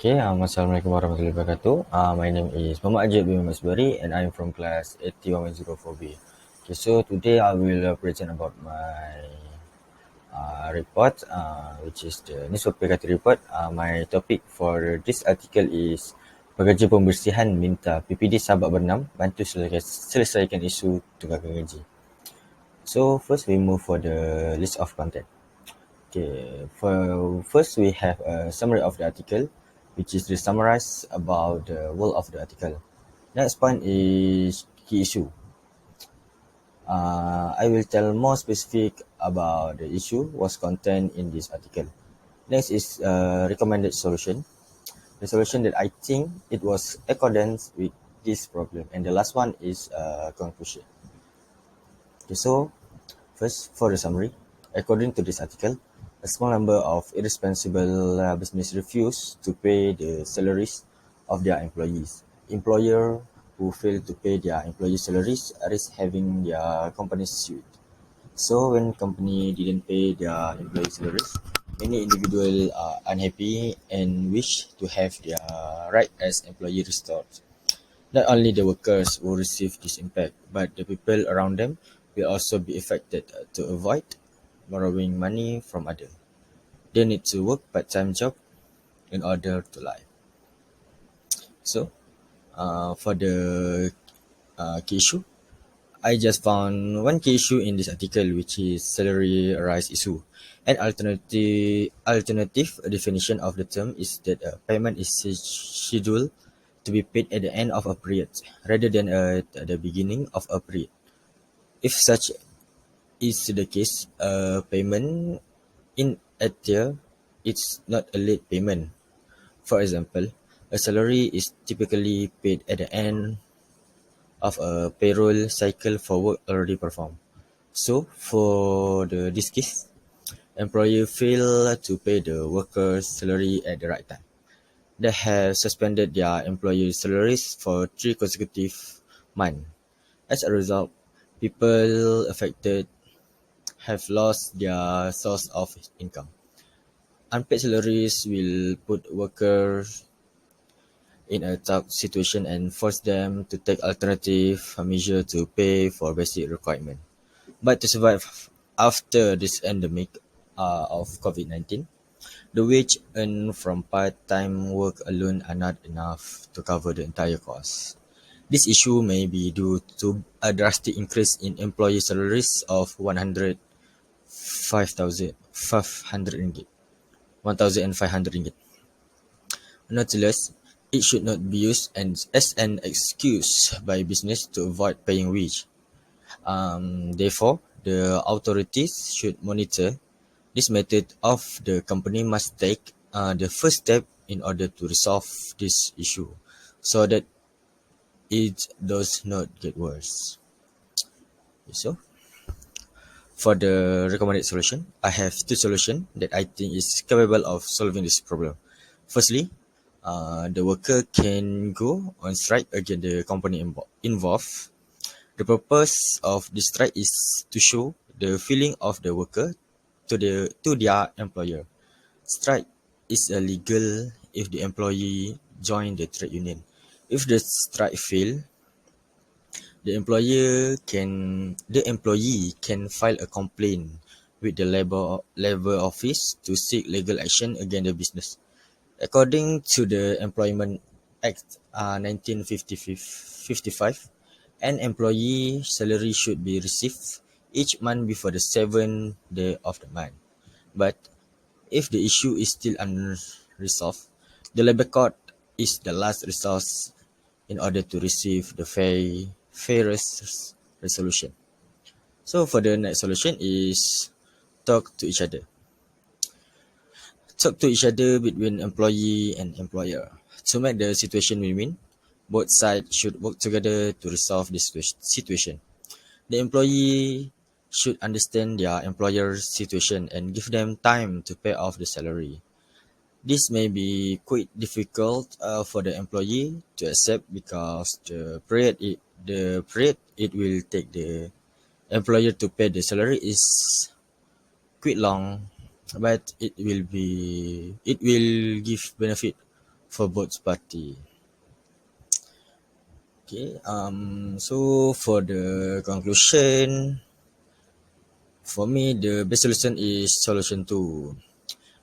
Okay, Assalamualaikum warahmatullahi wabarakatuh. My name is Muhammad Ajib bin Masbari and I'm from class 8104B. Okay, so today I will present about my report, which is the newspaper kata report. My topic for this article is pekerja pembersihan minta PPD sahabat berenam bantu selesaikan isu tunggakan gaji. So first we move for the list of content. Okay, for first we have a summary of the article, which is the summarize about the whole of the article. Next point is key issue. I will tell more specific about the issue was contained in this article. Next is recommended solution. The solution that I think it was accordance with this problem, and the last one is conclusion. Okay, so first, for the summary, according to this article, a small number of irresponsible business refuse to pay the salaries of their employees. Employer who fail to pay their employees' salaries risk having their companies sued. So when company didn't pay their employees' salaries, many individuals are unhappy and wish to have their right as employee restored. Not only the workers will receive this impact, but the people around them will also be affected to avoid borrowing money from others. They need to work part-time job in order to live. So, for the key issue, I just found one key issue in this article, which is salary rise issue. An alternative definition of the term is that payment is scheduled to be paid at the end of a period rather than at the beginning of a period. If such is the case, payment in arrears is not a late payment. For example, a salary is typically paid at the end of a payroll cycle for work already performed. So, for this case, employer fail to pay the worker's salary at the right time. They have suspended their employees' salaries for 3 consecutive months. As a result, people affected have lost their source of income. Unpaid salaries will put workers in a tough situation and force them to take alternative measures to pay for basic requirements. But to survive after this endemic of COVID-19, the wage earned from part-time work alone are not enough to cover the entire cost. This issue may be due to a drastic increase in employee salaries of 105,500 ringgit. 1,500 ringgit. Nonetheless, it should not be used as an excuse by business to avoid paying wage. Therefore, the authorities should monitor this method of the company must take the first step in order to resolve this issue so that it does not get worse. So, for the recommended solution, I have two solutions that I think is capable of solving this problem. Firstly, the worker can go on strike against the company involved. The purpose of this strike is to show the feeling of the worker to their employer. Strike is illegal if the employee join the trade union. If the strike fail, the employee can file a complaint with the labor office to seek legal action against the business. According to the Employment Act 1955, an employee salary should be received each month before the seventh day of the month. But if the issue is still unresolved, the labor court is the last resource in order to receive the fairest resolution. So for the next solution is talk to each other. Talk to each other between employee and employer. To make the situation win-win, both sides should work together to resolve this situation. The employee should understand their employer's situation and give them time to pay off the salary. This may be quite difficult for the employee to accept because the period it will take the employer to pay the salary is quite long, but it will give benefit for both party. Okay. So for the conclusion, for me, the best solution is solution two.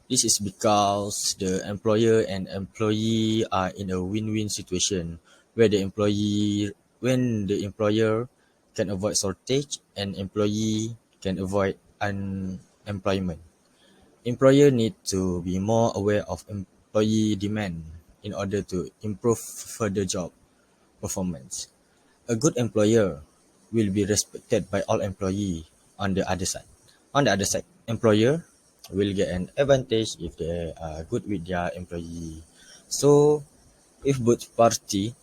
This is because the employer and employee are in a win-win situation where when the employer can avoid shortage and employee can avoid unemployment. Employer need to be more aware of employee demand in order to improve further job performance. A good employer will be respected by all employees on the other side. On the other side, employer will get an advantage if they are good with their employee. So, if both party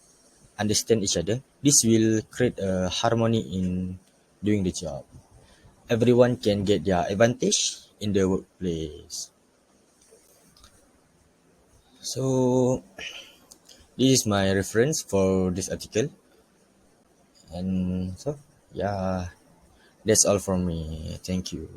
understand each other, this will create a harmony in doing the job. Everyone can get their advantage in the workplace. So, this is my reference for this article. And so, yeah, that's all from me. Thank you.